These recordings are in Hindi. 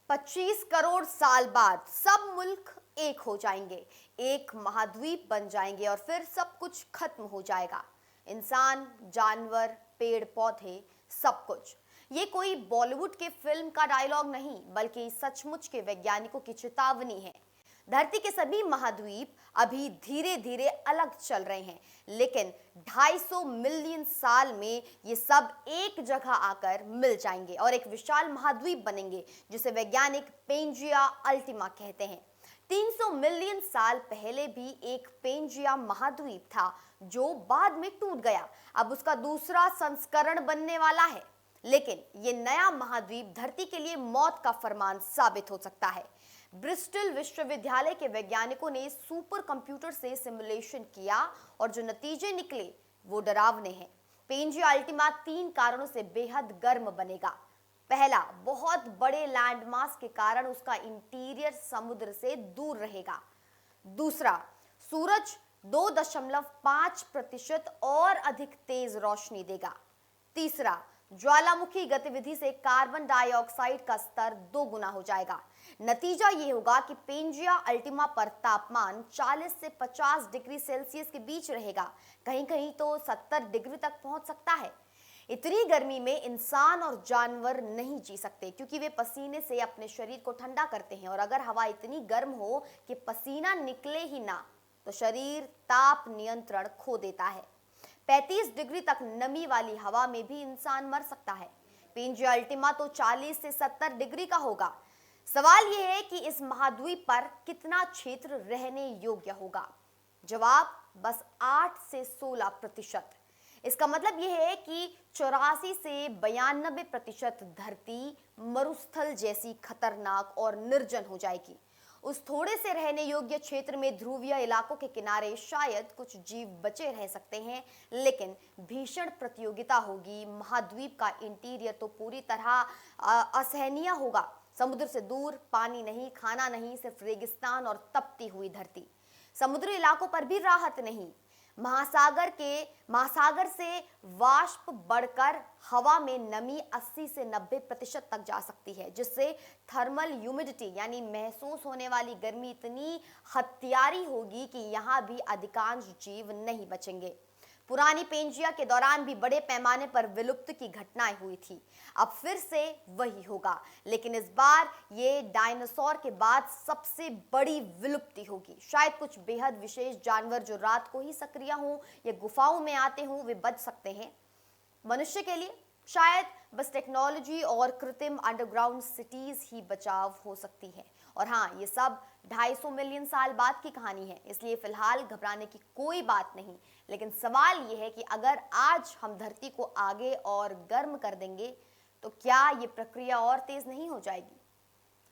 25 करोड़ साल बाद सब मुल्क एक हो जाएंगे, एक महाद्वीप बन जाएंगे और फिर सब कुछ खत्म हो जाएगा। इंसान, जानवर, पेड़ पौधे, सब कुछ। ये कोई बॉलीवुड के फिल्म का डायलॉग नहीं, बल्कि सचमुच के वैज्ञानिकों की चेतावनी है। धरती के सभी महाद्वीप अभी धीरे धीरे अलग चल रहे हैं, लेकिन 250 मिलियन साल में ये सब एक जगह आकर मिल जाएंगे और एक विशाल महाद्वीप बनेंगे, जिसे वैज्ञानिक पेंजिया अल्टीमा कहते हैं। 300 मिलियन साल पहले भी एक पेंजिया महाद्वीप था, जो बाद में टूट गया। अब उसका दूसरा संस्करण बनने वाला है, लेकिन ये नया महाद्वीप धरती के लिए मौत का फरमान साबित हो सकता है। ब्रिस्टल विश्वविद्यालय के वैज्ञानिकों ने सुपर कंप्यूटर से सिमुलेशन किया और जो नतीजे निकले वो डरावने हैं। पेंजिया अल्टीमा 3 कारणों से बेहद गर्म बनेगा। पहला, बहुत बड़े लैंडमास के कारण उसका इंटीरियर समुद्र से दूर रहेगा। दूसरा, सूरज 2.5% और अधिक तेज रोशनी देगा। तीसरा, ज्वालामुखी गतिविधि से कार्बन डाइऑक्साइड का स्तर 2 गुना हो जाएगा। नतीजा ये होगा कि पेंजिया अल्टीमा पर तापमान 40 से 50 डिग्री सेल्सियस के बीच रहेगा, कहीं कहीं तो 70 डिग्री तक पहुंच सकता है। इतनी गर्मी में इंसान और जानवर नहीं जी सकते, क्योंकि वे पसीने से अपने शरीर को ठंडा करते हैं, और अगर हवा इतनी गर्म हो कि पसीना निकले ही ना, तो शरीर ताप नियंत्रण खो देता है। 35 डिग्री तक नमी वाली हवा में भी इंसान मर सकता है। पेंजिया अल्टीमा तो 40 से 70 डिग्री का होगा। सवाल यह है कि इस महाद्वीप पर कितना क्षेत्र रहने योग्य होगा। जवाब, बस 8 से 16%। इसका मतलब यह है कि 84 से 92% धरती मरुस्थल जैसी खतरनाक और निर्जन हो जाएगी। उस थोड़े से रहने योग्य क्षेत्र में ध्रुवीय इलाकों के किनारे शायद कुछ जीव बचे रह सकते हैं, लेकिन भीषण प्रतियोगिता होगी। महाद्वीप का इंटीरियर तो पूरी तरह असहनीय होगा। समुद्र से दूर, पानी नहीं, खाना नहीं, सिर्फ रेगिस्तान और तपती हुई धरती। समुद्री इलाकों पर भी राहत नहीं। महासागर से वाष्प बढ़कर हवा में नमी 80 से 90% तक जा सकती है, जिससे थर्मल ह्यूमिडिटी यानी महसूस होने वाली गर्मी इतनी हत्यारी होगी कि यहाँ भी अधिकांश जीव नहीं बचेंगे। पुरानी पेंजिया के दौरान भी बड़े पैमाने पर विलुप्त की घटनाएं हुई थी। अब फिर से वही होगा, लेकिन इस बार ये डायनासोर के बाद सबसे बड़ी विलुप्ति होगी। शायद कुछ बेहद विशेष जानवर जो रात को ही सक्रिय हों या गुफाओं में आते हों, वे बच सकते हैं। मनुष्य के लिए शायद बस टेक्नोलॉजी और कृत्रिम अंडरग्राउंड सिटीज ही बचाव हो सकती है। और हाँ, ये सब 250 मिलियन साल बाद की कहानी है, इसलिए फिलहाल घबराने की कोई बात नहीं। लेकिन सवाल ये है कि अगर आज हम धरती को आगे और गर्म कर देंगे, तो क्या ये प्रक्रिया और तेज नहीं हो जाएगी?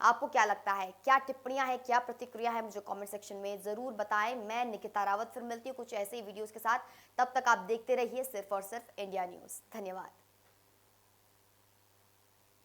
आपको क्या लगता है? क्या टिप्पणियां हैं, क्या प्रतिक्रिया है? मुझे कमेंट सेक्शन में जरूर बताएं। मैं निकिता रावत फिर मिलती हूँ कुछ ऐसे ही वीडियोस के साथ। तब तक आप देखते रहिए सिर्फ और सिर्फ इंडिया न्यूज। धन्यवाद।